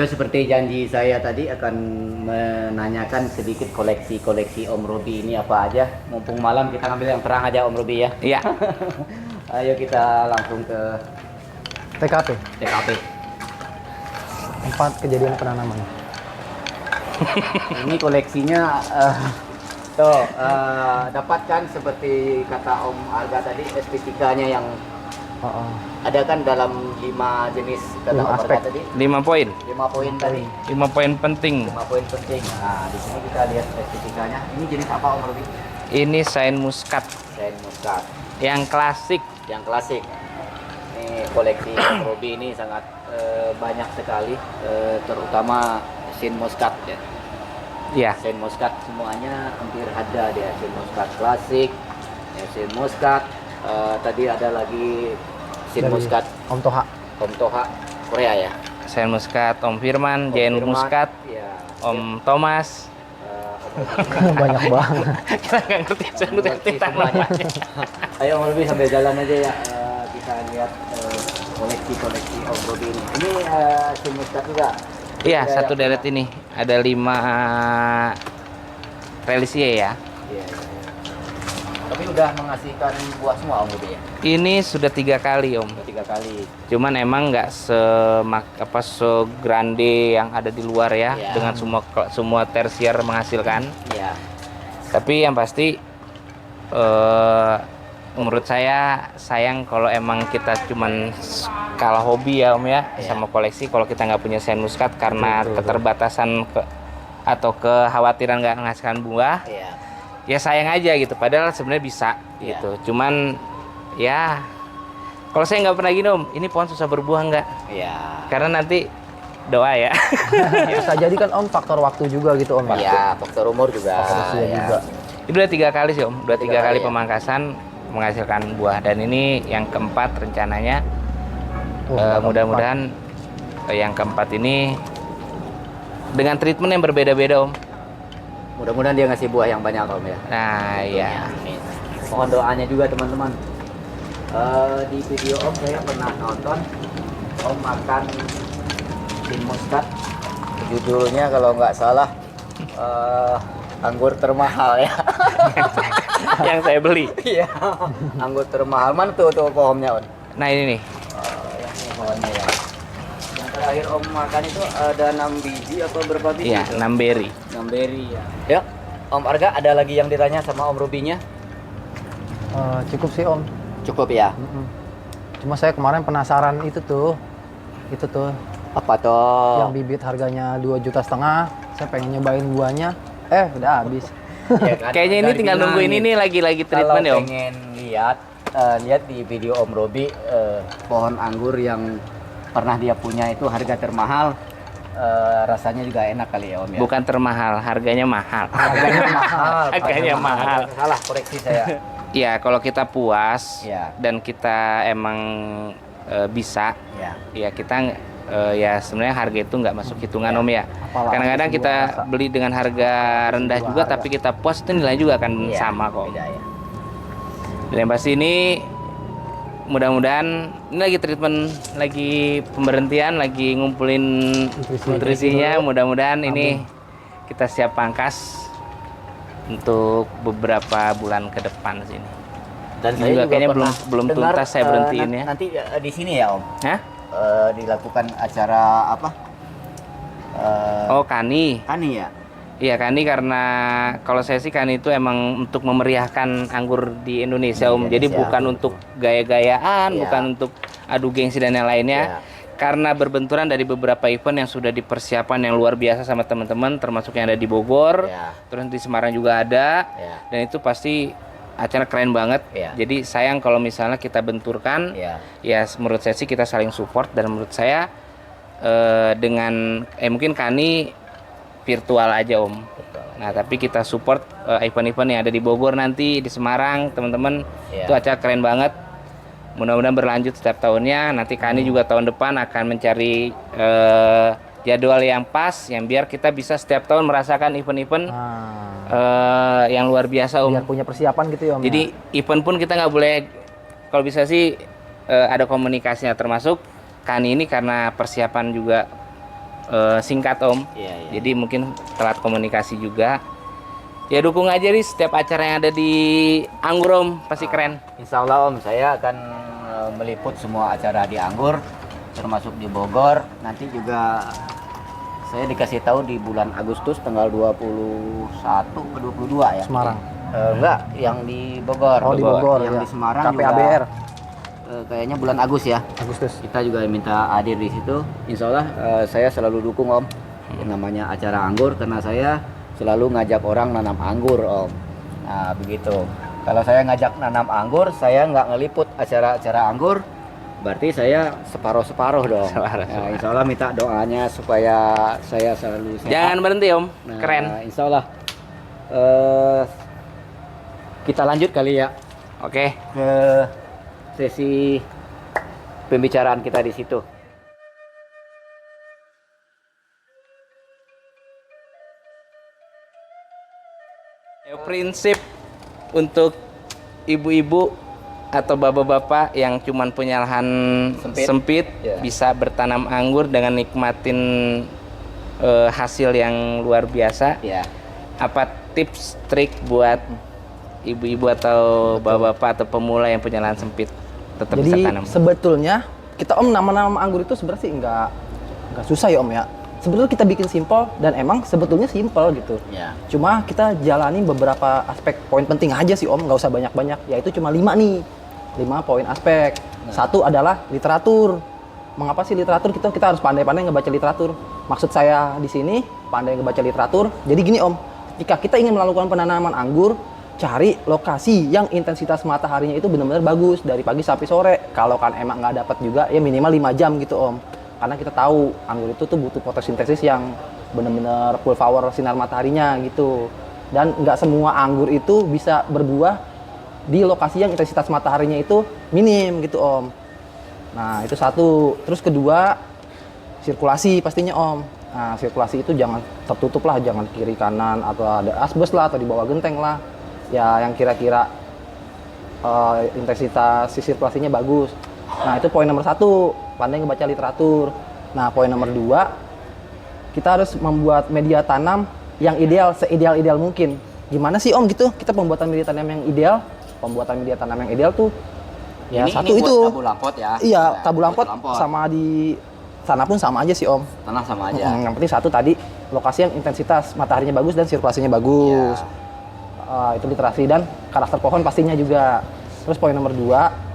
Itu seperti janji saya tadi akan menanyakan sedikit koleksi-koleksi Om Robi ini apa aja. Mumpung malam kita ngambil yang terang aja Om Robi ya. Iya. Ayo kita langsung ke TKP. TKP. Tempat kejadian penanaman. Ini koleksinya dapatkan seperti kata Om Arga tadi estetikanya yang ada kan dalam 5 jenis kata Om Arga tadi. 5 poin. 5 poin tadi. 5 poin penting. 5 poin penting. Nah, di sini kita lihat estetikanya. Ini jenis apa Om Robi? Ini Saint Muscat Saint Muscat. yang klasik. Yang klasik. Ini koleksi Om Robi ini sangat banyak sekali, terutama Saint Muscat ya. Iya. Saint Muscat semuanya hampir ada dia. Saint Muscat klasik, ya, Saint Muscat. Tadi ada lagi Saint Dari Muscat Om Toha. Om Toha Korea ya. Saint Muscat Om Firman, Om Jane Firman, Muscat, ya. Om Thomas. Banyak banget. Kita nggak ngerti sebutan semuanya. Ayo Om Robi sambil jalan aja ya, kita lihat koleksi-koleksi Om Robi ini. Ini Saint Muscat juga. Iya, Ada satu yang deret punya. ini ada 5 relisie ya. Iya, iya. Tapi udah menghasilkan buah semua Om Robi ya. Ini sudah 3 kali Om. Udah 3 kali. Cuman emang nggak segrande yang ada di luar ya, Iya. dengan semua tersier menghasilkan. Iya. Tapi yang pasti menurut saya sayang kalau emang kita cuman kalah hobi ya Om ya, Iya. sama koleksi kalau kita nggak punya Saint Muscat karena Betul. keterbatasan atau kekhawatiran nggak menghasilkan buah. Iya. Ya sayang aja gitu, padahal sebenarnya bisa Iya. gitu. Cuman ya kalau saya nggak pernah gini Om, ini pohon susah berbuah nggak? Iya. Karena nanti doa ya. Bisa jadi kan Om faktor waktu juga gitu Om ya. Iya, faktor umur juga. Faktor usia ya. juga. Itu udah 3 kali sih Om, udah 3 3 kali kali ya? pemangkasan menghasilkan buah, dan ini yang keempat rencananya. Wah, Mudah-mudahan yang keempat ini dengan treatment yang berbeda-beda Om. Mudah-mudahan dia ngasih buah yang banyak Om ya. Nah iya. Amin. Mohon doanya juga teman-teman. Di video Om saya pernah nonton Om makan Saint Muscat. Judulnya kalau nggak salah anggur termahal ya. Yang saya beli. Iya. Anggur termahal. Mana tuh pohonnya Om? Nah ini nih. Yang ini pohonnya ya. Yang terakhir Om makan itu ada 6 biji atau berapa biji? Iya, 6 berry. 6 berry ya. Ya, Om Arga ada lagi yang ditanya sama Om Robinya? Cukup sih Om. Cukup ya. Mm-mm. Cuma saya kemarin penasaran itu tuh Apa toh? yang bibit harganya 2,5 juta. Saya pengen nyobain buahnya. Udah habis. Ya kan? Kayaknya ini Udah tinggal nunggu ini dibilangin. nih lagi treatment ya Kalau Om. pengen lihat di video Om Robi pohon anggur yang pernah dia punya itu harga termahal, rasanya juga enak kali ya Om ya. Bukan termahal, harganya mahal. Harganya mahal. Harganya mahal. Salah koreksi saya. Ya kalau kita puas Ya. dan kita emang bisa, Ya. ya kita ya sebenarnya harga itu nggak masuk hitungan Om ya. Apalagi Kadang-kadang sebuah kita rasa. beli dengan harga rendah Sebuah juga, harga. tapi kita puas itu nilai juga akan Iya, sama kok. beda ya. Dan yang pasti ini mudah-mudahan ini lagi treatment, lagi pemberhentian, lagi ngumpulin nutrisinya. Mudah-mudahan ini kita siap pangkas untuk beberapa bulan ke depan sini. Dan Ini juga kayaknya pernah belum dengar, tuntas saya berhentiin ya. Nanti di sini ya Om. Hah? Dilakukan acara apa? Oh Kani. Kani ya. Iya Kani, karena kalau saya sih Kani itu emang untuk memeriahkan anggur di Indonesia Di Om. Jadi Indonesia, bukan betul. untuk gaya-gayaan, Iya. bukan untuk adu gengsi dan yang lainnya. Iya. Karena berbenturan dari beberapa event yang sudah dipersiapkan yang luar biasa sama teman-teman, termasuk yang ada di Bogor, Ya. terus di Semarang juga ada, Ya. dan itu pasti acara keren banget. Iya. Jadi sayang kalau misalnya kita benturkan, Ya. ya menurut saya sih kita saling support, dan menurut saya dengan mungkin Kani virtual aja Om. Nah tapi kita support event-event yang ada di Bogor nanti, di Semarang teman-teman. Iya. Itu acara keren banget. Mudah-mudahan berlanjut setiap tahunnya. Nanti Kani juga tahun depan akan mencari jadwal yang pas, yang biar kita bisa setiap tahun merasakan event-event yang luar biasa Om. Biar punya persiapan gitu ya Om. Jadi event pun kita nggak boleh, kalau bisa sih ada komunikasinya, termasuk Kani ini karena persiapan juga singkat Om. Iya, iya. Jadi mungkin telat komunikasi juga. Ya dukung aja nih setiap acara yang ada di Anggur Om, pasti keren. Insya Allah Om, saya akan meliput semua acara di Anggur, termasuk di Bogor. Nanti juga saya dikasih tahu di bulan Agustus tanggal 21 ke 22 ya. Semarang. Enggak, yang di Bogor. Oh, di Bogor. Yang ya. di Semarang KPABR. juga. Kayaknya bulan Agustus ya. Agustus. Kita juga minta hadir di situ. Insya Allah saya selalu dukung Om. Yang namanya acara anggur karena saya selalu ngajak orang nanam anggur Om. Nah begitu. Kalau saya ngajak nanam anggur, saya nggak ngeliput acara-acara anggur, berarti saya separuh-separuh dong. Nah, insya Allah minta doanya supaya saya selalu sehat. Jangan berhenti Om, Nah, keren. Insya Allah kita lanjut kali ya Oke. ke sesi pembicaraan kita di situ. Ya, prinsip untuk ibu-ibu atau bapak-bapak yang cuman punya lahan sempit, Ya. bisa bertanam anggur dengan nikmatin hasil yang luar biasa. Ya. Apa tips trik buat ibu-ibu atau bapak-bapak atau pemula yang punya lahan sempit tetap bisa Jadi tanam? sebetulnya kita Om nama-nama anggur itu sebenarnya sih nggak susah ya Om ya. Sebetulnya kita bikin simpel dan emang sebetulnya simpel gitu. Ya. Cuma kita jalani beberapa aspek poin penting aja sih Om, nggak usah banyak-banyak. Yaitu cuma 5 nih, 5 poin aspek. Satu adalah literatur. Mengapa sih literatur? Kita harus pandai-pandai ngebaca literatur. Maksud saya di sini pandai ngebaca literatur. Jadi gini Om, jika kita ingin melakukan penanaman anggur, cari lokasi yang intensitas mataharinya itu benar-benar bagus dari pagi sampai sore. Kalau kan emang nggak dapat juga ya minimal 5 jam gitu Om. Karena kita tahu anggur itu tuh butuh fotosintesis yang benar-benar full power sinar mataharinya gitu. Dan nggak semua anggur itu bisa berbuah di lokasi yang intensitas mataharinya itu minim gitu Om. Nah itu satu. Terus kedua, sirkulasi pastinya Om. Nah sirkulasi itu jangan tertutup lah, jangan kiri kanan atau ada asbes lah atau di bawah genteng lah. Ya yang kira-kira intensitas sirkulasinya bagus. Nah itu poin nomor 1, pandai ngebaca literatur. Nah poin nomor 2, kita harus membuat media tanam yang ideal, seideal-ideal mungkin. Gimana sih Om gitu? Kita pembuatan media tanam yang ideal, pembuatan media tanam yang ideal tuh ya Ini satu buat itu. tabu lampot ya. Iya, Ya, tabu lampot lampot. sama di sana pun sama aja sih Om. Tanah sama aja. Yang penting satu tadi, lokasi yang intensitas mataharinya bagus dan sirkulasinya bagus. Itu literasi dan karakter pohon pastinya juga. Terus poin nomor 2,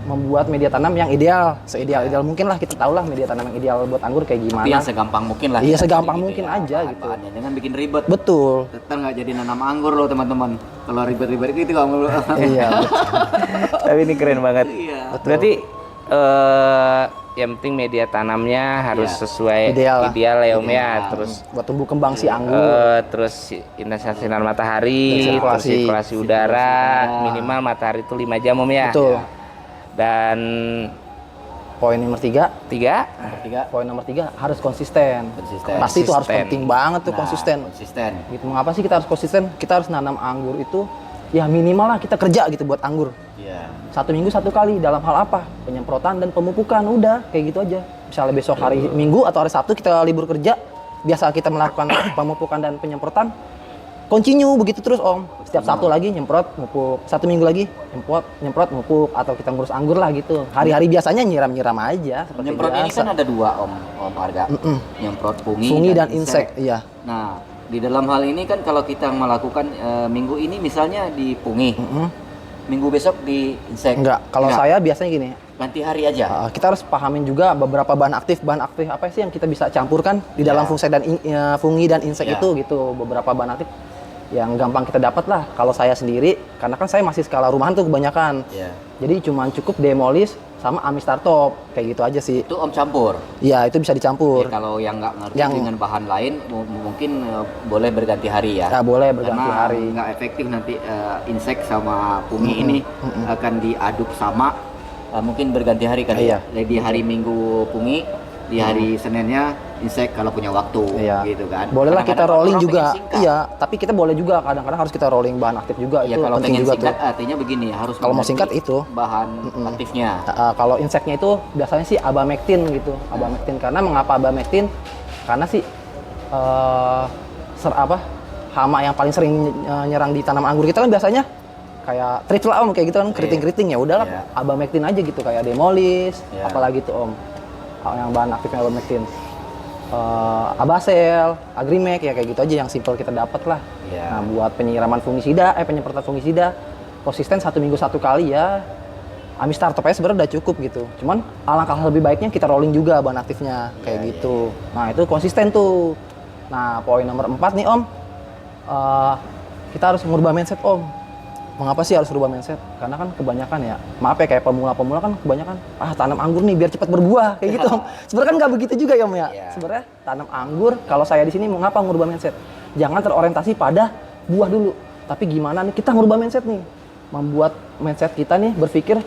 membuat media tanam yang ideal, seideal-ideal mungkin lah. Kita tahu lah media tanam yang ideal buat anggur kayak gimana. Tapi yang segampang mungkin lah. Iya, kita segampang cari mungkin ya, aja gitu. bahan-bahannya. Jangan bikin ribet. Betul. Tetap nggak jadi nanam anggur loh teman-teman. Kalau ribet-ribet gitu kamu. Iya, betul. Tapi ini keren banget. Iya. Berarti yang penting media tanamnya harus Iya. sesuai Ideal lah. ideal ya Om ya. Ideal. Terus Buat tumbuh kembang si anggur. terus intensitas sinar matahari, Dan terus sirkulasi udara, udara. minimal matahari itu 5 jam Om ya. Betul. Dan Poin nomor 3, 3, poin nomor 3 harus konsisten. Konsisten. Pasti itu harus Konsisten. penting banget tuh Nah, konsisten. Konsisten. Gitu. Mengapa sih kita harus konsisten? Kita harus nanam anggur itu ya minimal lah kita kerja gitu buat anggur. Iya. 1 minggu 1 kali dalam hal apa? Penyemprotan dan pemupukan, udah kayak gitu aja. Misalnya besok hari Minggu atau hari Sabtu kita libur kerja, biasa kita melakukan pemupukan dan penyemprotan, continue begitu terus Om. Setiap Sabtu lagi nyemprot, mupuk, 1 minggu lagi nyemprot, mupuk, atau kita ngurus anggur lah gitu. Hari-hari biasanya nyiram-nyiram aja seperti Nyemprot ini biasa. kan ada 2 Om Arga. Nyemprot fungi, Fungi dan insek, iya. Nah, di dalam hal ini kan kalau kita melakukan minggu ini misalnya di fungi, minggu besok di insek. Enggak, kalau Enggak. saya biasanya gini, Ganti hari aja. kita harus pahamin juga beberapa bahan aktif apa sih yang kita bisa campurkan di dalam fungi dan insek Ya. itu gitu. Beberapa bahan aktif yang gampang kita dapat lah. Kalau saya sendiri, karena kan saya masih skala rumahan tuh kebanyakan. Iya. Jadi cuman cukup Demolis sama Amistar Top, kayak gitu aja sih. Itu Om campur. Iya, itu bisa dicampur. Ya, kalau yang nggak ngerti Yang- dengan bahan lain mungkin boleh berganti hari ya. Ya, boleh berganti Karena hari. nggak efektif nanti insek sama fungi ini akan diaduk sama. Mungkin berganti hari kan Iya. ya. Di hari Minggu fungi, di hari Seninnya insek kalau punya waktu Iya. gitu kan. Boleh lah kita Kadang-kadang rolling orang juga. pengen singkat. Iya, tapi kita boleh juga kadang-kadang harus kita rolling bahan aktif juga. Ya Itu kalau penting pengen juga singkat tuh. artinya begini harus Kalau mau mengerti singkat itu. bahan aktifnya. Kalau inseknya itu biasanya sih abamectin gitu. Abamectin karena mengapa abamectin? Karena sih hama yang paling sering nyerang di tanaman anggur kita kan biasanya kayak triple om kayak gitu kan, keriting-keriting, ya udahlah abamectin aja gitu, kayak demolis, apalagi tuh om yang bahan aktifnya abamectin, abasel, agrimek, ya kayak gitu aja yang simple kita dapat lah. Nah buat penyiraman fungisida, penyemprotan fungisida konsisten 1 minggu 1 kali ya. Amistar topnya sebenarnya udah cukup gitu. Cuman alangkah lebih baiknya kita rolling juga bahan aktifnya kayak gitu. Nah itu konsisten tuh. Nah poin nomor 4 nih om, kita harus merubah mindset om. Mengapa sih harus merubah mindset? Karena kan kebanyakan ya, maaf ya kayak pemula-pemula kan kebanyakan tanam anggur nih biar cepat berbuah kayak gitu om. Sebenarnya kan nggak begitu juga ya om ya. Sebenarnya tanam anggur, kalau saya di sini mengapa merubah mindset? Jangan terorientasi pada buah dulu, tapi gimana nih kita merubah mindset nih, membuat mindset kita nih berpikir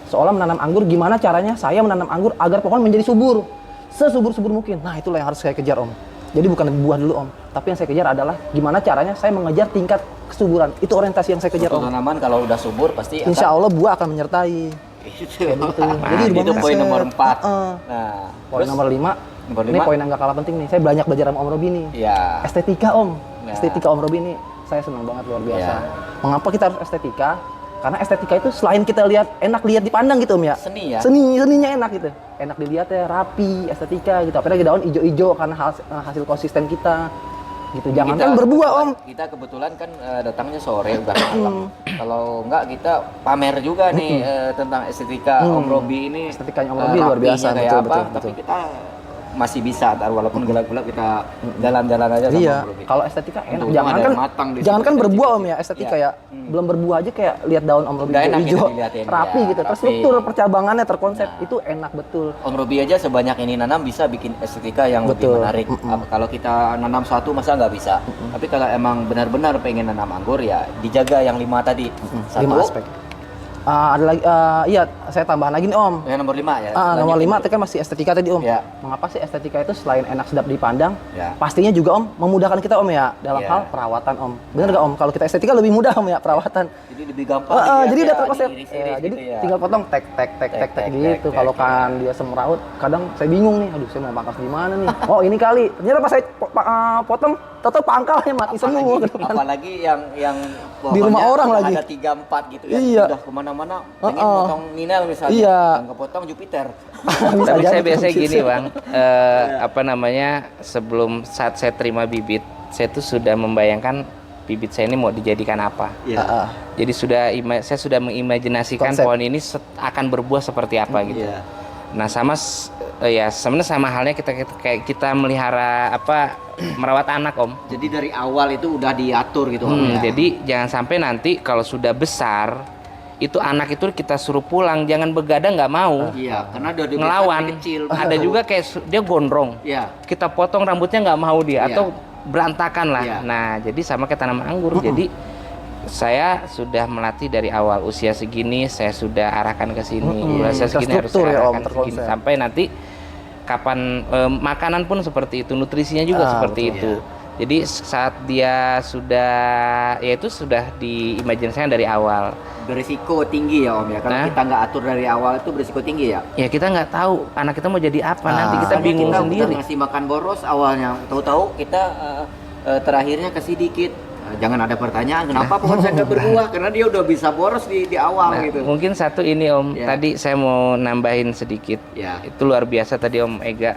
seolah menanam anggur, gimana caranya saya menanam anggur agar pohon menjadi subur, sesubur-subur mungkin. Nah itulah yang harus saya kejar om. Jadi bukan buah dulu om, tapi yang saya kejar adalah gimana caranya saya mengejar tingkat kesuburan. Itu orientasi yang saya kejar om. Tanaman kalau udah subur pasti Insya Allah buah akan menyertai. Kayak gitu. Jadi itu poin nomor 4. Nah, poin nomor 5. Ini poin yang gak kalah penting nih. Saya banyak belajar sama Om Robi nih. Estetika om. Estetika Om Robi ini saya senang banget, luar biasa. Mengapa kita harus estetika? Karena estetika itu selain kita lihat enak lihat dipandang gitu om ya. Seni ya. Seninya enak gitu. Enak dilihat ya, rapi, estetika gitu. Apalagi daun hijau-hijau karena hasil konsisten kita. Gitu. Jangan kan berbuah om. Kita kebetulan kan datangnya sore udah malam. Kalau enggak kita pamer juga nih tentang estetika Om Robi ini. Estetikanya Om Robi luar biasa kayak betul. Tapi kita masih bisa, walaupun gelap-gelap kita jalan-jalan aja sama Iya, Om Robi. kalau estetika enak. Jangan kan berbuah om ya, estetika ya. Belum berbuah aja kayak lihat daun Om Robi hijau, rapi gitu, terstruktur percabangannya terkonsep, itu enak betul. Om Robi aja sebanyak ini nanam bisa bikin estetika yang lebih menarik. Kalau kita nanam satu masa nggak bisa. Tapi kalau emang benar-benar pengen nanam anggur ya dijaga yang 5 tadi. 5 aspek. Ada lagi, iya saya tambahan lagi nih om. Yang nomor 5 ya. Nomor 5 itu kan masih estetika tadi om. Ya. Mengapa sih estetika itu selain enak sedap dipandang, pastinya juga om memudahkan kita om ya dalam hal perawatan om. Bener gak om? Kalau kita estetika lebih mudah om ya perawatan. Jadi lebih gampang. Jadi udah terkonsep. Jadi gitu tinggal potong tek gitu. Kalau kan dia semeraut, kadang saya bingung nih. Aduh saya mau pangkas di mana nih? Oh ini kali. Ternyata pas saya potong, tahu pangkalnya mati semua. Apalagi yang di rumah orang lagi. Ada 3-4 gitu ya. Iya. Udah kemana-mana. Pengen potong Ninel misalnya. Iya. Dan kepotong Jupiter. Tapi saya biasanya gini bang, sebelum saat saya terima bibit, saya tuh sudah membayangkan bibit saya ini mau dijadikan apa. Jadi saya sudah mengimajinasikan pohon ini akan berbuah seperti apa gitu. Nah sama ya sebenarnya sama halnya kita melihara merawat anak om. Jadi dari awal itu udah diatur gitu om ya. Jadi jangan sampai nanti kalau sudah besar itu anak itu kita suruh pulang, jangan begadang nggak mau. Iya, karena udah ngelawan. Kecil. Ada juga kayak dia gondrong. Iya. Kita potong rambutnya nggak mau dia atau berantakan lah. Nah jadi sama kayak tanaman anggur. Jadi saya sudah melatih dari awal, usia segini saya sudah arahkan ke sini, usia segini harus saya arahkan ke sini sampai nanti kapan makanan pun seperti itu, nutrisinya juga seperti itu. Jadi saat dia sudah sudah diimajinasikan dari awal. Berisiko tinggi ya om ya, kalau kita nggak atur dari awal itu berisiko tinggi ya. Ya kita nggak tahu anak kita mau jadi apa, nanti kita bingung sendiri. Kita ngasih makan boros awalnya, tahu-tahu kita terakhirnya kasih dikit. Jangan ada pertanyaan kenapa pohon saya nggak berbuah, karena dia udah bisa boros di awal gitu. Mungkin satu ini om, tadi saya mau nambahin sedikit. Itu luar biasa tadi om Ega.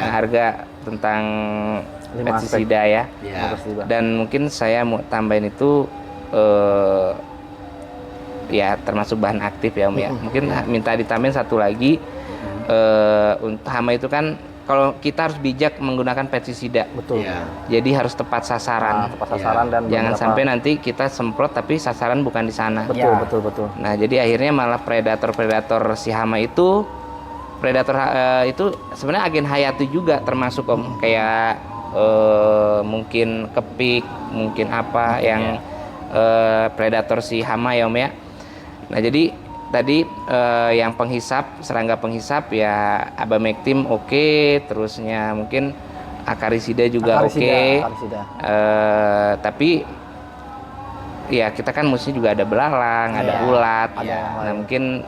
Harga tentang pestisida ya. Dan mungkin saya mau tambahin itu ya termasuk bahan aktif ya om ya. Mungkin minta ditambahin satu lagi. Untuk hama itu kan kalau kita harus bijak menggunakan pestisida. Betul. Jadi harus tepat sasaran. Tepat sasaran dan jangan sampai nanti kita semprot tapi sasaran bukan di sana. Betul. Nah, jadi akhirnya malah predator si hama itu itu sebenarnya agen hayati juga termasuk om, kayak mungkin kepik, mungkin apa yang predator si hama ya om ya. Nah, jadi tadi yang penghisap, serangga penghisap ya abamectin oke, terusnya mungkin akarisida juga oke. Tapi ya kita kan mesti juga ada belalang, ada ulat. Nah, mungkin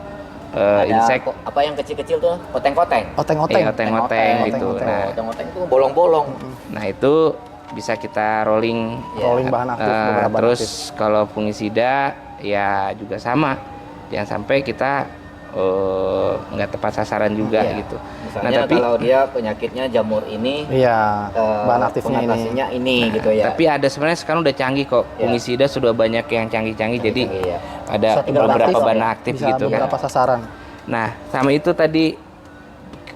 Ada insek. apa yang kecil-kecil tuh, oteng-oteng. Oteng-oteng. Iya, oteng-oteng gitu. Nah, Oteng-oteng itu bolong-bolong. nah itu bisa kita rolling. Rolling bahan aktif, beberapa bahan Terus aktif. kalau fungisida ya juga sama. Jangan sampai kita nggak tepat sasaran juga Iya. gitu. Misalnya kalau dia penyakitnya jamur ini, Iya, bahan aktifnya ini. pengatasinya ini gitu ya. Tapi ada sebenarnya sekarang udah canggih kok. Ya. Fungisida sudah banyak yang canggih-canggih. Jadi Canggih, ya. ada Bisa tinggal beberapa aktif, bahan ya. aktif Bisa gitu kan. beberapa sasaran. Nah, sama itu tadi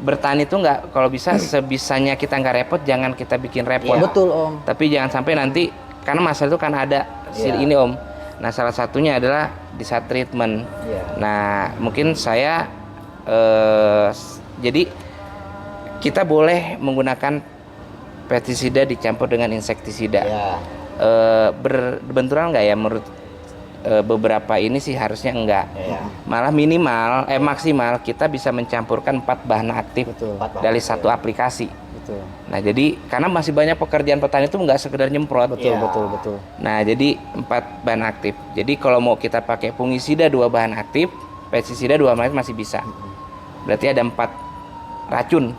bertani itu nggak, kalau bisa sebisanya kita nggak repot, jangan kita bikin repot. Iya. Betul Om. Tapi jangan sampai nanti, karena masalah itu kan ada Iya. ini Om. Nah, salah satunya adalah di saat treatment. Iya. Nah, mungkin saya jadi kita boleh menggunakan pestisida dicampur dengan insektisida. Ya. Berbenturan nggak ya menurut beberapa ini sih harusnya enggak. Ya. Malah minimal maksimal kita bisa mencampurkan 4 bahan aktif Betul. dari satu aplikasi. Betul. Nah, jadi karena masih banyak pekerjaan petani itu nggak sekedar nyemprot. Betul, Iya. betul. Nah, jadi 4 bahan aktif. Jadi kalau mau kita pakai fungisida 2 bahan aktif, pestisida 2 bahan aktif masih bisa. Berarti ada 4 racun.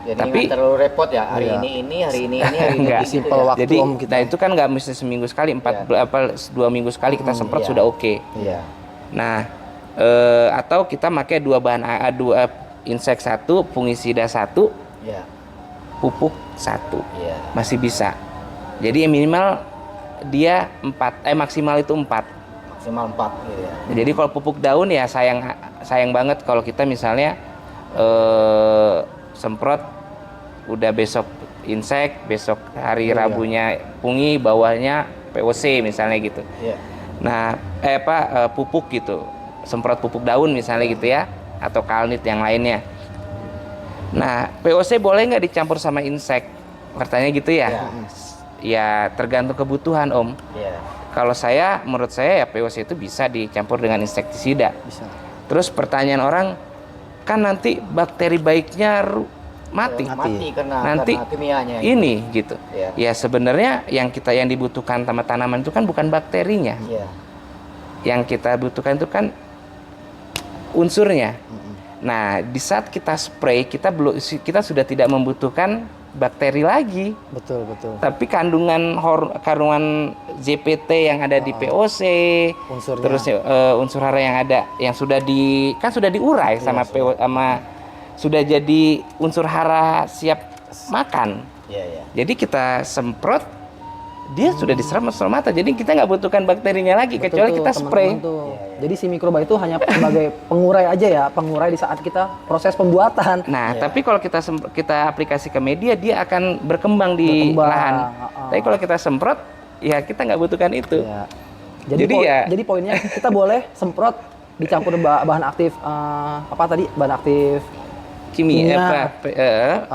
Jadi Tapi- nggak terlalu repot ya. Hari Iya. ini, hari ini, hari ini. Enggak. gitu Simple ya. waktu Jadi, Om kita. nah itu kan nggak mesti seminggu sekali, 2 minggu sekali kita semprot iya. sudah oke. Iya. Nah, atau kita pakai 2 bahan dua insek 1, fungisida 1, Iya. pupuk 1. Iya. Masih bisa. Jadi minimal dia 4, maksimal itu 4. Maksimal 4 gitu ya. Jadi kalau pupuk daun ya sayang banget kalau kita misalnya semprot udah besok insek, besok hari Iya. Rabunya fungi, bawahnya POC misalnya gitu. Iya. Nah, pupuk gitu. Semprot pupuk daun misalnya gitu ya, atau kalnit yang lainnya. Nah, POC boleh nggak dicampur sama insek? Pertanyaan gitu ya? Iya. Ya tergantung kebutuhan Om. Iya. Kalau menurut saya ya POC itu bisa dicampur dengan insektisida. Bisa. Terus pertanyaan orang, kan nanti bakteri baiknya mati. Mati karena Nanti kimianya. ini gitu. Iya. Ya sebenarnya yang dibutuhkan sama tanaman itu kan bukan bakterinya. Iya. Yang kita butuhkan itu kan unsurnya. Nah, di saat kita spray, kita sudah tidak membutuhkan bakteri lagi. Betul. Tapi kandungan ZPT yang ada di POC, Unsurnya. terus unsur hara yang ada yang sudah diurai sama sudah jadi unsur hara siap makan. Iya, iya. Jadi kita semprot, dia sudah diserap masuk mata. Jadi kita nggak butuhkan bakterinya lagi, Betul kecuali tuh, kita spray. teman-teman tuh. Jadi si mikroba itu hanya sebagai pengurai aja ya, pengurai di saat kita proses pembuatan. Nah, Iya. tapi kalau kita aplikasi ke media, dia akan berkembang di Berkembang, lahan. ha-ha. Tapi kalau kita semprot, ya kita nggak butuhkan itu. Ya. Jadi Poinnya kita boleh semprot dicampur bahan aktif apa tadi? Bahan aktif Kimia,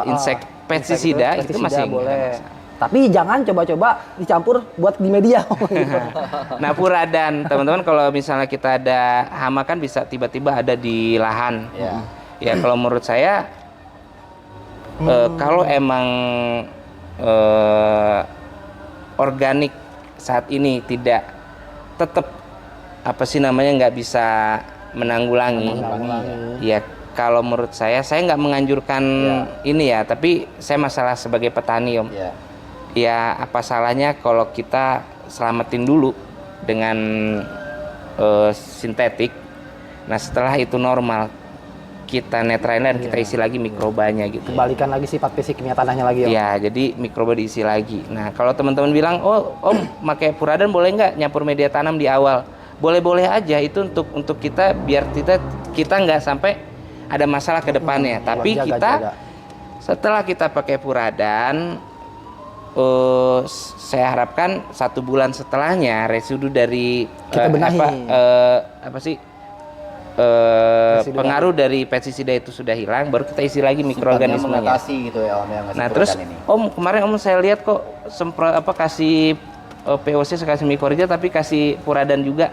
insek pestisida insek itu masih nggak boleh. masalah. Tapi jangan coba-coba dicampur buat di media. Nah, puradan, teman-teman, kalau misalnya kita ada hama kan bisa tiba-tiba ada di lahan. Iya. Ya, kalau menurut saya, kalau emang organik saat ini tidak tetap nggak bisa menanggulangi. Ya, kalau menurut saya nggak menganjurkan ini ya, tapi saya masalah sebagai petani Om. Iya. Ya, apa salahnya kalau kita selamatin dulu dengan sintetik. Nah, setelah itu normal, kita netralin dan kita isi lagi mikrobanya gitu. Kembalikan lagi sifat fisik kimia tanahnya lagi, Om. Ya, jadi mikroba diisi lagi. Nah, kalau teman-teman bilang, oh Om, pakai puradan boleh nggak nyampur media tanam di awal? Boleh-boleh aja, itu untuk kita biar kita nggak sampai ada masalah ke depannya. Tapi jaga. setelah kita pakai puradan, saya harapkan 1 bulan setelahnya residu dari Kita benahi. pengaruh dari pestisida itu sudah hilang, baru kita isi lagi mikroorganismenya. Mengatasi gitu ya Om yang ngasih Nah, terus puradan ini. Om, kemarin Om saya lihat kok kasih POC, saya kasih mikorrhiza tapi kasih puradan juga.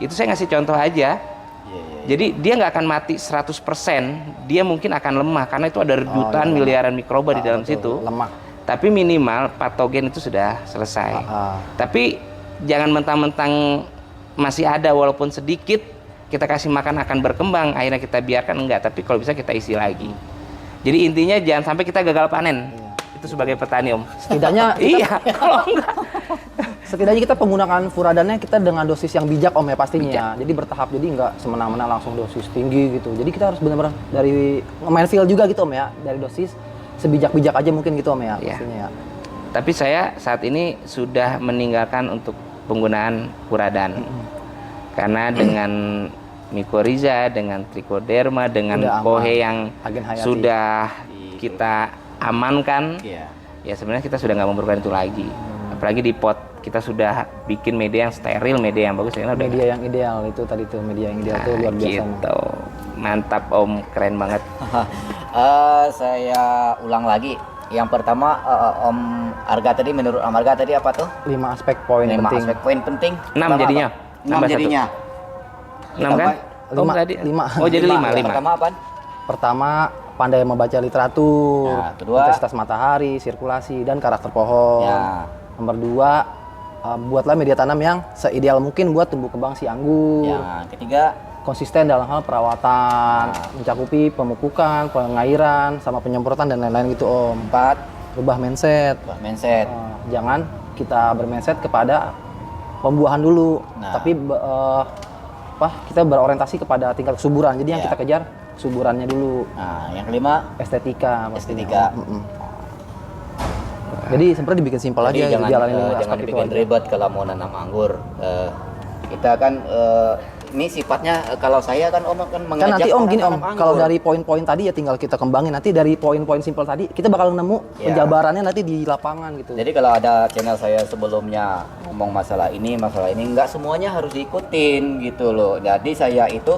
Itu saya ngasih contoh aja. Iya. Jadi dia nggak akan mati 100%, dia mungkin akan lemah karena itu ada jutaan miliaran mikroba di dalam situ. Lemah. Tapi minimal patogen itu sudah selesai. Tapi jangan mentang-mentang masih ada walaupun sedikit, kita kasih makan akan berkembang, akhirnya kita biarkan enggak, tapi kalau bisa kita isi lagi. Jadi intinya jangan sampai kita gagal panen. Itu sebagai petani Om. Setidaknya Iya, kalau enggak. setidaknya kita penggunaan furadannya kita dengan dosis yang bijak Om ya pastinya. Jadi bertahap, jadi nggak semena-mena langsung dosis tinggi gitu. Jadi kita harus benar-benar dari main feel juga gitu Om ya, dari dosis sebijak-bijak aja mungkin gitu Om ya Iya. pastinya ya. Tapi saya saat ini sudah meninggalkan untuk penggunaan furadan. Karena dengan mycorrhiza, dengan trichoderma, dengan Udah aman. kohe yang Agen hayati. sudah kita amankan, Iya. ya sebenarnya kita sudah nggak memerlukan itu lagi. Apalagi di pot kita sudah bikin media yang steril, media yang bagus, ya udah. Media yang ideal itu tadi tuh, media yang ideal tuh luar biasa. Gitu. Mantap Om, keren banget. Saya ulang lagi. Yang pertama, Om Arga tadi, menurut Om Arga tadi apa tuh? 5 aspek poin 5 penting. aspek poin penting. 6 Pertama jadinya. apa? 6 Tambah satu. jadinya. 6 kan? Lima. Tadi. Lima. Oh, jadi 5. Yang pertama apa? Pertama, pandai membaca literatur, Ya, kedua. intensitas matahari, sirkulasi, dan karakter pohon. Ya. Nomor 2, buatlah media tanam yang seideal mungkin buat tumbuh kembang si anggur. Yang ketiga, Konsisten dalam hal perawatan, mencakupi pemupukan, pengairan, sama penyemprotan dan lain-lain gitu Om. 4, Rubah mindset. mindset. Jangan kita bermindset kepada pembuahan dulu, Nah. tapi kita berorientasi kepada tingkat kesuburan. Jadi yang Ya. kita kejar suburannya dulu. Nah, yang kelima, Estetika pastinya. estetika. Jadi sebenarnya dibikin simpel aja, Jadi jangan, jalanin lima jangan aspek itu dibikin aja. ribet kalau mau nanam anggur. Kita kan ini sifatnya kalau saya kan Om kan Kan mengajak nanti Om orang gini Om, nanam anggur. kalau dari poin-poin tadi ya tinggal kita kembangin. Nanti dari poin-poin simpel tadi kita bakal nemu Ya. penjabarannya nanti di lapangan gitu. Jadi kalau ada channel saya sebelumnya ngomong masalah ini, nggak semuanya harus diikutin gitu loh. Jadi saya itu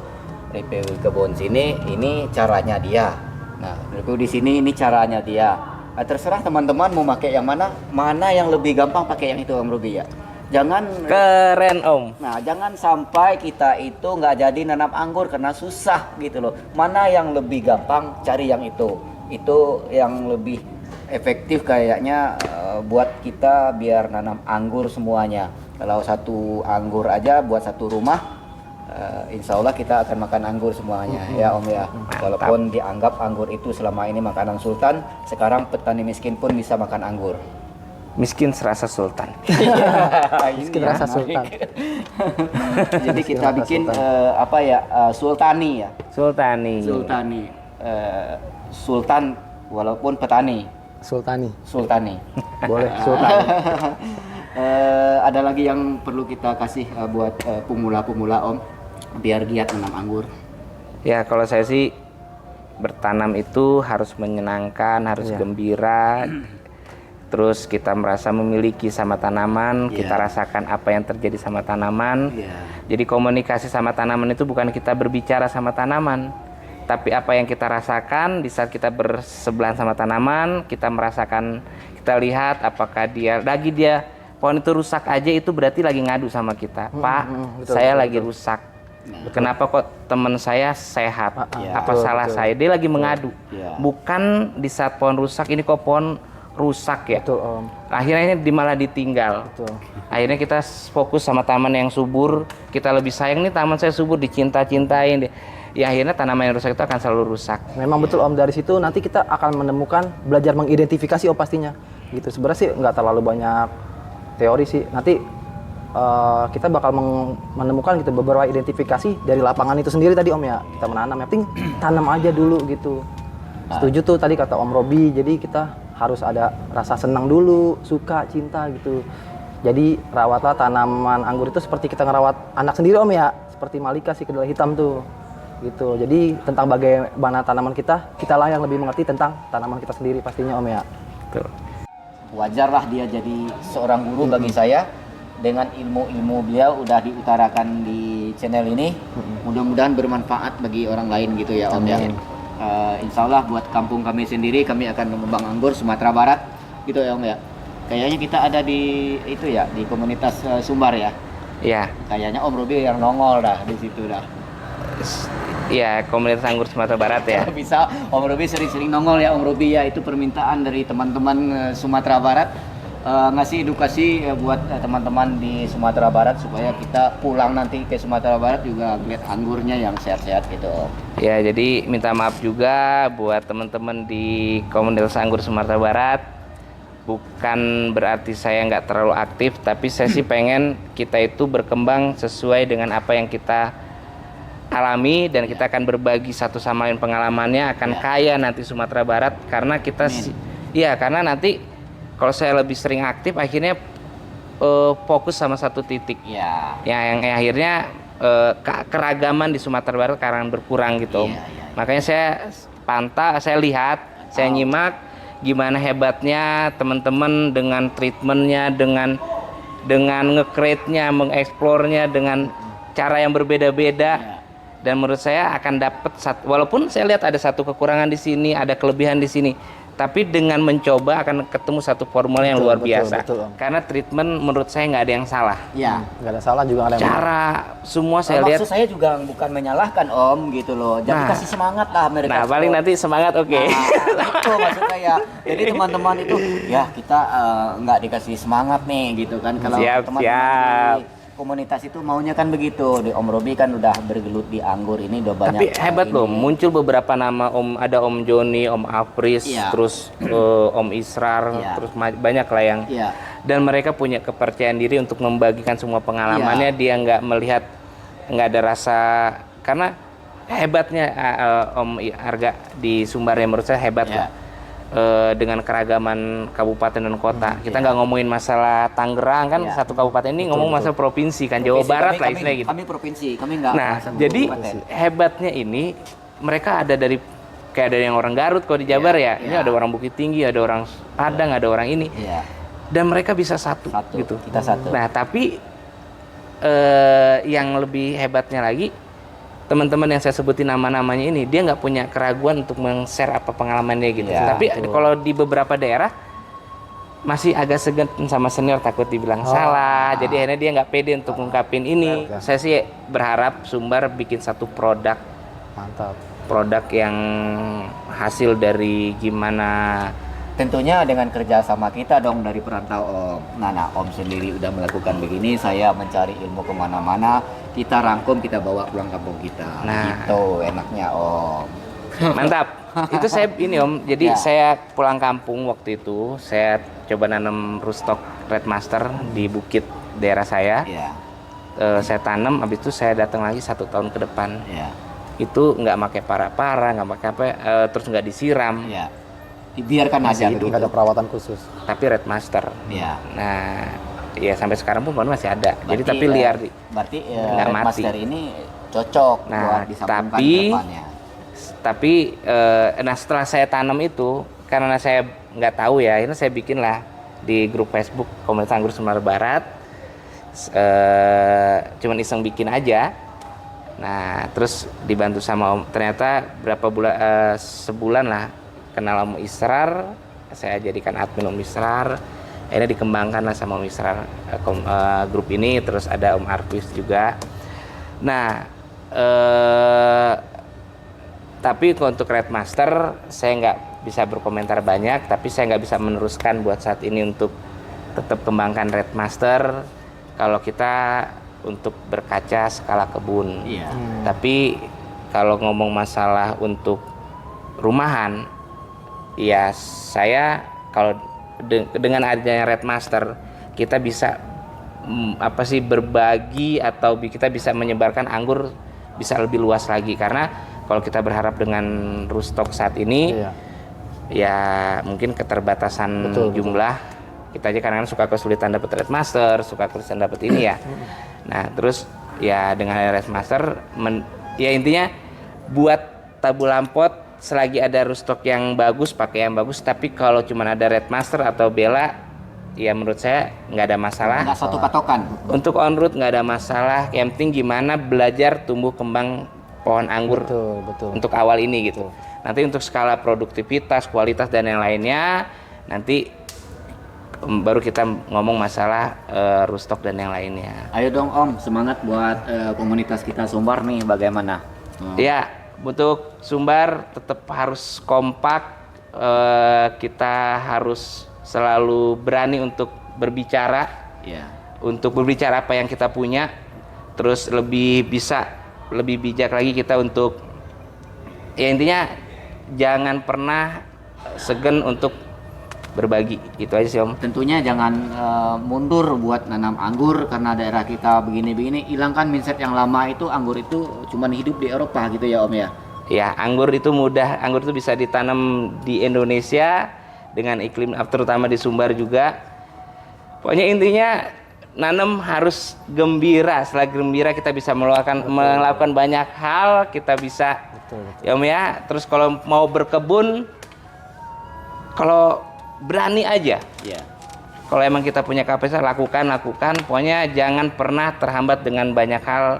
review kebun sini, ini caranya dia. Nah, review di sini, ini caranya dia. Nah, terserah teman-teman mau pakai yang mana yang lebih gampang pakai yang itu Om Ruby ya. Jangan Keren Om. Nah, jangan sampai kita itu nggak jadi nanam anggur karena susah gitu loh. Mana yang lebih gampang, cari yang itu. Itu yang lebih efektif kayaknya buat kita biar nanam anggur semuanya. Kalau satu anggur aja buat satu rumah, insya Allah kita akan makan anggur semuanya ya Om ya. Walaupun dianggap anggur itu selama ini makanan sultan, sekarang petani miskin pun bisa makan anggur. Miskin serasa sultan. Miskin rasa sultan. Jadi kita Rasa bikin sultan. sultani ya. Sultani. Sultani. Sultan walaupun petani. Sultani. Boleh sultan. Ada lagi yang perlu kita kasih buat pemula-pemula Om biar giat menanam anggur. Ya kalau saya sih bertanam itu harus menyenangkan, harus gembira. Terus kita merasa memiliki sama tanaman, kita rasakan apa yang terjadi sama tanaman. Jadi komunikasi sama tanaman itu bukan kita berbicara sama tanaman, tapi apa yang kita rasakan di saat kita bersebelahan sama tanaman, kita merasakan, kita lihat apakah dia pohon itu rusak aja, itu berarti lagi ngadu sama kita. Pak, betul, saya betul, lagi rusak. Kenapa kok teman saya sehat? Apa betul, salah saya? Dia lagi mengadu. Ya. Bukan di saat pohon rusak, ini kok pohon rusak ya. Betul Om. Akhirnya ini malah ditinggal. Betul. Akhirnya kita fokus sama taman yang subur. Kita lebih sayang nih taman saya subur, dicinta-cintain. Ya akhirnya tanaman yang rusak itu akan selalu rusak. Memang betul Om, dari situ nanti kita akan menemukan, belajar mengidentifikasi Om pastinya. Gitu. Sebenarnya sih nggak terlalu banyak teori sih. Nanti kita bakal menemukan gitu beberapa identifikasi dari lapangan itu sendiri tadi Om ya. Kita menanam, yang penting tanam aja dulu gitu. Setuju tuh tadi kata Om Robi. Jadi kita harus ada rasa senang dulu, suka, cinta gitu. Jadi rawatlah tanaman anggur itu seperti kita ngerawat anak sendiri Om ya. Seperti Malika si kedelai hitam tuh. Gitu. Jadi tentang bagaimana tanaman kita lah yang lebih mengerti tentang tanaman kita sendiri pastinya Om ya. Tuh. Wajarlah dia jadi seorang guru bagi saya. Dengan ilmu-ilmu beliau udah diutarakan di channel ini, mudah-mudahan bermanfaat bagi orang lain gitu ya Om ya. Insya Allah buat kampung kami sendiri, kami akan mengembang anggur Sumatera Barat gitu ya Om ya. Kayaknya kita ada di itu ya, di komunitas Sumbar ya. Iya. Kayaknya Om Robi yang nongol dah di situ dah. Iya, komunitas anggur Sumatera Barat ya. Bisa Om Robi sering-sering nongol ya Om Robi ya, itu permintaan dari teman-teman Sumatera Barat. ngasih edukasi buat teman-teman di Sumatera Barat supaya kita pulang nanti ke Sumatera Barat juga lihat anggurnya yang sehat-sehat gitu Om. Ya, jadi minta maaf juga buat teman-teman di Komunitas Anggur Sumatera Barat. Bukan berarti saya nggak terlalu aktif, tapi saya sih pengen kita itu berkembang sesuai dengan apa yang kita alami, dan kita akan berbagi satu sama lain pengalamannya, akan kaya nanti Sumatera Barat karena kita karena nanti kalau saya lebih sering aktif akhirnya fokus sama satu titik. Ya. Yang akhirnya keragaman di Sumatera Barat akan berkurang gitu. Makanya saya lihat, saya nyimak gimana hebatnya teman-teman dengan treatmentnya, dengan nge-create-nya, mengeksplornya dengan cara yang berbeda-beda. Dan menurut saya akan dapat walaupun saya lihat ada satu kekurangan di sini, ada kelebihan di sini, tapi dengan mencoba akan ketemu satu formula yang luar biasa. Om. Karena treatment menurut saya nggak ada yang salah. Ya. Nggak ada salah juga, nggak ada yang Cara semua saya lihat. Maksud saya juga bukan menyalahkan Om gitu loh. Jadi kasih semangat lah mereka. Nah, paling nanti semangat, oke. Nah, itu maksud saya. Jadi teman-teman itu ya kita nggak dikasih semangat nih gitu kan. Kalau teman-teman di komunitas itu maunya kan begitu. Di Om Robi kan udah bergelut di anggur ini udah banyak. Tapi hebat loh, muncul beberapa nama ada Om Joni, Om Apris, terus Om Israr, terus banyak lah yang. Dan mereka punya kepercayaan diri untuk membagikan semua pengalamannya. Dia nggak melihat, nggak ada rasa, karena hebatnya Om Arga di Sumbar yang menurut saya hebat lah. Dengan keragaman kabupaten dan kota. Kita nggak ngomongin masalah Tangerang kan, satu kabupaten ini ngomong masalah provinsi kan, Jawa Barat lah istilahnya gitu. Kami provinsi, kami nggak. Nah, jadi hebatnya ini mereka ada dari kayak ada yang orang Garut kalau di Jabar ya. Ini ada orang Bukit Tinggi, ada orang Padang, ada orang ini. Dan mereka bisa satu gitu. Kita satu. Nah, tapi yang lebih hebatnya lagi, teman-teman yang saya sebutin nama-namanya ini, dia nggak punya keraguan untuk men-share apa pengalamannya gitu. Tapi kalau di beberapa daerah masih agak segan sama senior, takut dibilang salah. Jadi akhirnya dia nggak pede untuk ngungkapin ini. Saya sih berharap Sumbar bikin satu produk, mantap. Produk yang hasil dari gimana. Tentunya dengan kerja sama kita dong dari perantau Om. Nah, Om sendiri udah melakukan begini, saya mencari ilmu kemana-mana, kita rangkum, kita bawa pulang kampung kita. Nah, gitu enaknya Om. Mantap. Itu saya ini Om, jadi saya pulang kampung waktu itu, saya coba nanam rootstock Red Master di bukit daerah saya. Saya tanam, habis itu saya datang lagi 1 tahun ke depan. Itu nggak pakai para-para, nggak pakai apa, terus nggak disiram. Dibiarkan aja begitu. Nggak ada perawatan khusus. Tapi Red Master. Nah, ya sampai sekarang pun masih ada. Berarti, jadi tapi liar. Berarti Red Master ini cocok buat disambungkan ke depannya. Tapi nah setelah saya tanam itu, karena saya nggak tahu ya, ini saya bikin lah di grup Facebook Komunitas Anggur Sumatera Barat. Cuman iseng bikin aja. Nah, terus dibantu sama Om. Ternyata berapa bulan, sebulan lah, kenal Om Israr, saya jadikan admin Om Israr. Akhirnya dikembangkan lah sama Om Israr grup ini, terus ada Om Arvis juga. Nah, tapi untuk Red Master saya nggak bisa berkomentar banyak, tapi saya nggak bisa meneruskan buat saat ini untuk tetap kembangkan Red Master. Kalau kita untuk berkaca skala kebun, tapi kalau ngomong masalah untuk rumahan, ya saya kalau dengan adanya Red Master kita bisa berbagi, atau kita bisa menyebarkan anggur bisa lebih luas lagi. Karena kalau kita berharap dengan rootstock saat ini ya mungkin keterbatasan jumlah. Kita aja kadang-kadang suka kesulitan dapat Red Master, suka kesulitan dapat ini ya. Nah, terus ya dengan Red Master ya intinya buat tabu lampot, selagi ada rootstock yang bagus pakai yang bagus. Tapi kalau cuma ada Red Master atau Bella, ya menurut saya nggak ada masalah. Nggak satu patokan. Untuk on root nggak ada masalah. Yang penting gimana belajar tumbuh kembang pohon anggur untuk awal ini gitu. Nanti untuk skala produktivitas, kualitas dan yang lainnya nanti baru kita ngomong masalah rootstock dan yang lainnya. Ayo dong Om, semangat buat komunitas kita Sumbar nih, bagaimana? Ya, untuk Sumbar tetap harus kompak, kita harus selalu berani untuk berbicara, Ya. untuk berbicara apa yang kita punya, terus lebih bisa, lebih bijak lagi kita untuk, ya intinya jangan pernah segan untuk berbagi. Itu aja sih Om. Tentunya jangan mundur buat nanam anggur karena daerah kita begini-begini. Hilangkan mindset yang lama itu anggur itu cuman hidup di Eropa gitu ya Om ya. Ya, anggur itu mudah, anggur itu bisa ditanam di Indonesia dengan iklim terutama di Sumbar juga. Pokoknya intinya nanam harus gembira. Setelah gembira kita bisa melakukan banyak hal, kita bisa ya Om ya. Terus kalau mau berkebun, kalau berani aja. Iya. Kalau emang kita punya kapasitas, lakukan. Pokoknya jangan pernah terhambat dengan banyak hal.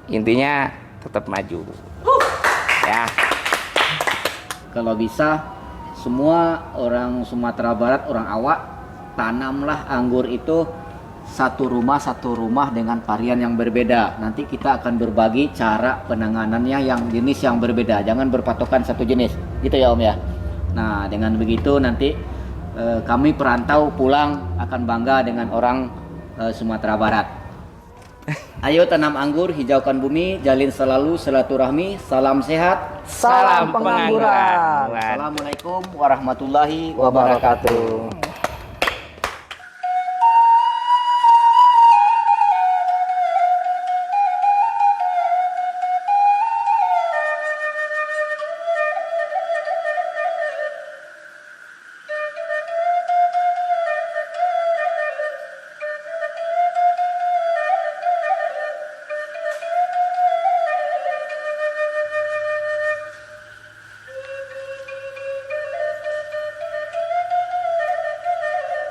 Intinya tetap maju. Ya. Kalau bisa semua orang Sumatera Barat, orang awak, tanamlah anggur itu satu rumah dengan varian yang berbeda. Nanti kita akan berbagi cara penanganannya yang jenis yang berbeda. Jangan berpatokan satu jenis. Gitu ya Om ya. Nah, dengan begitu nanti kami perantau pulang akan bangga dengan orang Sumatera Barat. Ayo tanam anggur, hijaukan bumi, jalin selalu silaturahmi, salam sehat. Salam pengangguran. Assalamualaikum warahmatullahi wabarakatuh.